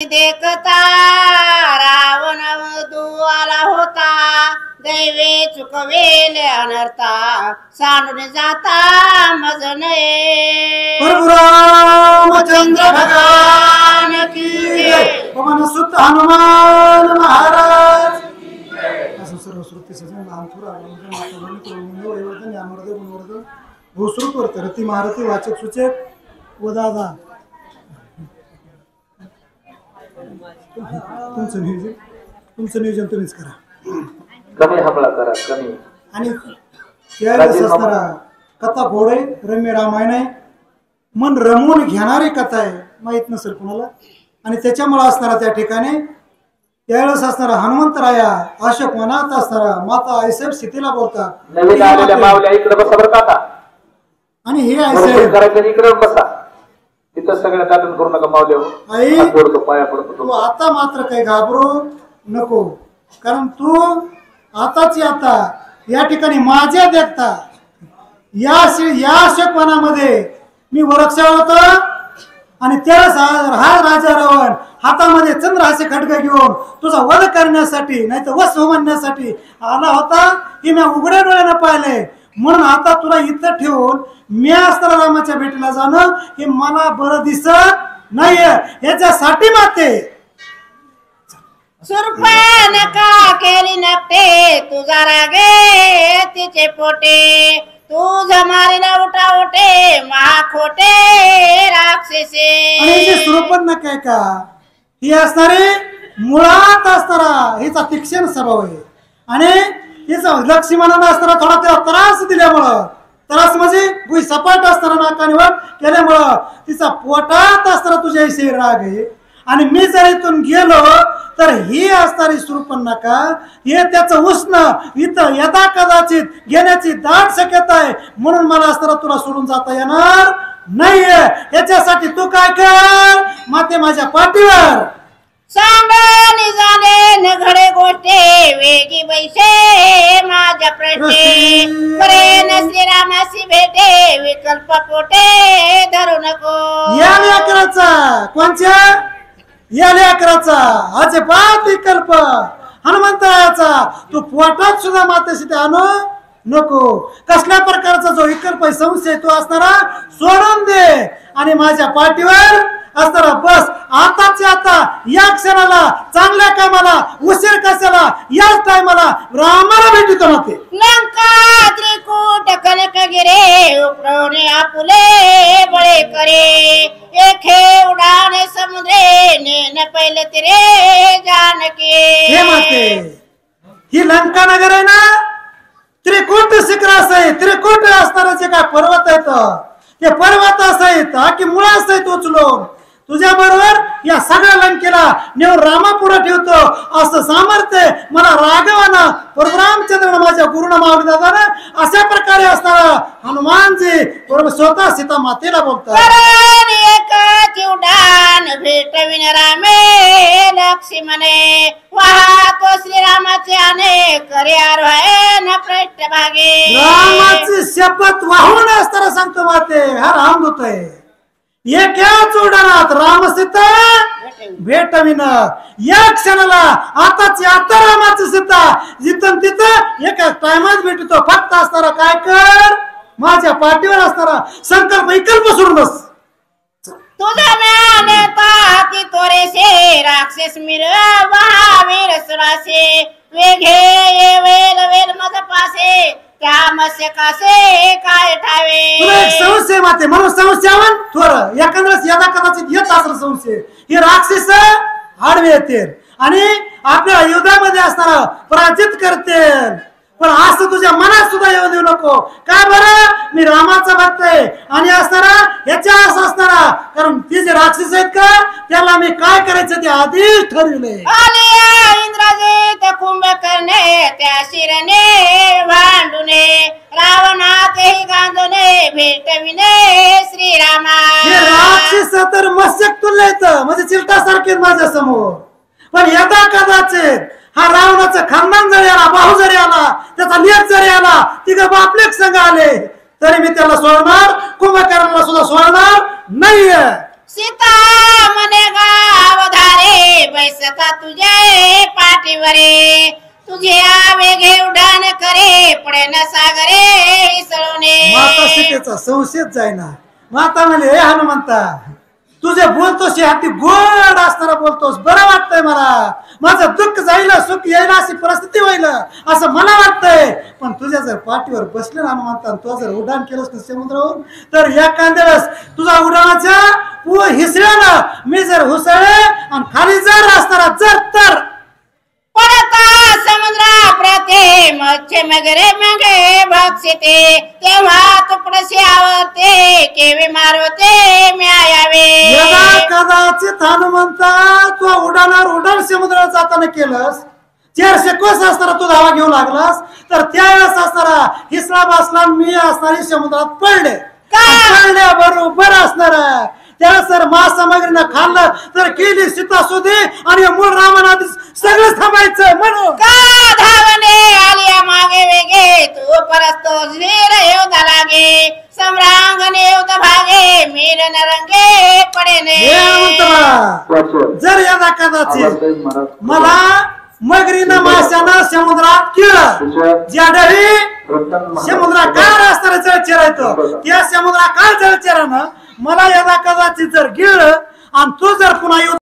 देखता रावण दुआला होता, दैवे चुकवेल अनर्था, सांडून जाता मज नये। रामचंद्र भगवान की जय। पवन सुत हनुमान महाराज असं सर्व श्रुती सजन लांथुरा भूश्रुत रती महारथी वाचक सूचक व दादा तुमचं नियोजन तुम्हीच करा। कमी हमला करा कमी। आणि त्यावेळेस असणारा कथा गोड आहे, रम्य रामायण आहे, मन रमवून घेणारी कथा आहे, माहित नसेल कुणाला। आणि त्याच्यामुळे असणारा त्या ठिकाणी त्यावेळेस असणारा हनुमंतराया अशोक वनात असणारा माता आईसाहेब सीतेला बोलतात, नवीन आलेल्या मावल्या इकडे बसा बरं का। आणि हे आईसाहेब करायचं इकडे बसा, तिथं सगळं दाटून करू नका मावले। आई पडतो पाया पडतो तू आता मात्र काही घाबरू नको, कारण तू आताची आता या ठिकाणी माझ्या देखता या अशोक वनामध्ये मी वरक्षावर होतो। आणि त्यावेळेस हा राजा रावण हातामध्ये चंद्रहास्य खड्ग घेऊन तुझा वध करण्यासाठी नाही तर वस होमण्यासाठी आला होता, की मी उघड्या डोळ्यानं पाहिले। म्हणून आता तुला इथं ठेवून मी असताना रामाच्या भेटीला जाणं हे मला बरं दिसत नाहीये, याच्यासाठी माते सुरपान का केली नकटे, तुझा रागे तिचे पोटे, तुझ मारीला उठा उठे महाखोटे राक्षसे। आणि सुरपण काय का ही असणारी मुळात असणारा हिचा तीक्ष्ण स्वभाव आहे। आणि हिचा लक्ष्मणानं असताना थोडा त्याला त्रास दिल्यामुळं, त्रास म्हणजे भुई सपाट असताना नाकानिवर केल्यामुळं तिचा पोटात असताना तुझ्याविषयी राग आहे। आणि मी जर इथून गेलो तर ही असणारी सुरपन्नका हे त्याचं उष्ण इथं यदा कदाचित घेण्याची दाट शक्यता आहे। म्हणून मला असताना तुला सोडून जाता येणार नाहीये, याच्यासाठी तू काय कर माते माझ्या पाठीवर सांगानी जाणे न घडे गोष्टे, वेगी बैसे माझ्या प्रश्ने, प्रेम श्रीरामासी भेटे विकल्प पोटे धरू नको। या लेकराचा कोणच्या या लेकराचा अजिबात विकल्प हनुमंताचा तू पोटात सुद्धा मातेशी आणू नको। कसल्या प्रकारचा जो विकल्प संशय तू असणारा सोडून दे आणि माझ्या पाठीवर असणारा बस। आताच आता या क्षणाला चांगल्या कामाला उशीर कशाला, याच टायमाला रामाला भेटतो ना ते। लंका त्रिकूट कनकगिरे, उपरोने आपुले बळे करे, एखे उडाने समुद्रे नेन पहिले तिरे जानके। हे माते ही लंका नगर आहे ना, त्रिकूट शिखरास आहे, त्रिकूट असणारा जे काय पर्वत आहेत ते पर्वत असं आहेत की मुळा असं उचलून तुझ्या बरोबर या सगळ्या लंकेला नेऊन रामापुढे ठेवतो असं सामर्थ्य मला राघवानं परशुरामचंद्र माझ्या गुरुना मावली दादानं अशा प्रकारे असणारा हनुमानजी बरोबर स्वतः सीता मातेला बोलतात। भेटविन रामे लक्ष्मणे, वाहतो श्रीरामाचे अनेक करे आरोहण पृष्ठभागे। रामाची शपथ वाहून असताना सांगतो माते हा रामदूत आहे, एकाच उडाणात राम सीता भेटविन। या क्षणाला आताच आता रामाची सीता जिथं तिथं एका टायमात भेटतो। फक्त असणारा काय कर माझ्या पाठीवर असणारा संकल्प विकल्प सोडून बस। तुझा म्याने ताकी तोरेसे, राक्षस मिर महावीर सुरासे, वेघे ये वेल वेल मज पासे, त्या मस्य कासे काय ठावे। तुला एक संशय माते म्हणून संशयावन थोर एकंदरच यदा कदाचित येत असेल संशय, हे राक्षस आडवे येते आणि आपल्या युद्धामध्ये असणारा पराजित करते। पण असं तुझ्या मनात सुद्धा येऊ देऊ नको। काय बरं मी रामाचा भक्त आहे आणि असणारा याच्या असं असणारा, कारण ते जे राक्षस आहेत का त्याला मी काय करायचं ते आधीच ठरविले। इंद्रजित कुंभकर्णे त्या शिरणे भांडुने, रावणातेही गांधुने भेटविने श्रीरामा। हे राक्षस तर मस्तक तुल्य आहेत म्हणजे चिलटासारखे माझ्या समोर, पण यदा कदाचित हा रावणाचा खानदान जरी आला, बाहू जरी आला, त्याचा लेख जरी आला, तिघ बापलेक संघ आले तरी मी त्याला सोडणार, कुंभकर्णाला सुद्धा सोडणार नाहीये। सीता मने गावधारे बैसता तुझे पाठीवरे तुझे आवेगे उड्डाण करे पडे न सागरे इसळूने माता सीतेचा संशयच जायना माता म्हणे हे हनुमंता तुझे बोलतोस हाती गोड असताना बोलतोस बरं वाटतंय मला माझं दुःख जाईल सुख येईल अशी परिस्थिती होईल असं मला वाटतंय पण तुझ्या जर पाठीवर बसले ना हनुमंता तू जर उड्डाण केलंस ना समुद्रावरून तर एखाद्या वेळेस तुझा उड्डाणाच्या हिसळ्यानं मी जर हुसळे आणि खाली जर असताना जर तर पडता समुद्रा प्रते मच्छे मगरे मगे भक्षिते तेव्हा तुकडसे आवते केवे मारवते म्यायावे यदा कदाचित हनुमंता तू उड्डाण समुद्रात जाताना केलंस 400 कोस असताना तू धावा घेऊ लागलास तर त्यावेळेस असणारा हिसळा बसला मी असणारी समुद्रात पडले पडल्या बरोबर असणार त्याला सर महासामग्रीनं खाल्लं तर केली सीता सुधी आणि मूळ रामाना सगळं थांबायचं म्हणून का धावने आलिया मागे वेगे तू परस्तो वीर योद्धा लागे सम्रांगणे युद्ध भागे मीर नरंगे पडेने जर यदा कदाचित मला मगरीनं माशानं समुद्रात केलं ज्या डळी समुद्राकार असणारा जलचर येतो त्या समुद्राकार जलचरानं मला यदा कदाचित जर गिळलं आणि तू जर पुन्हा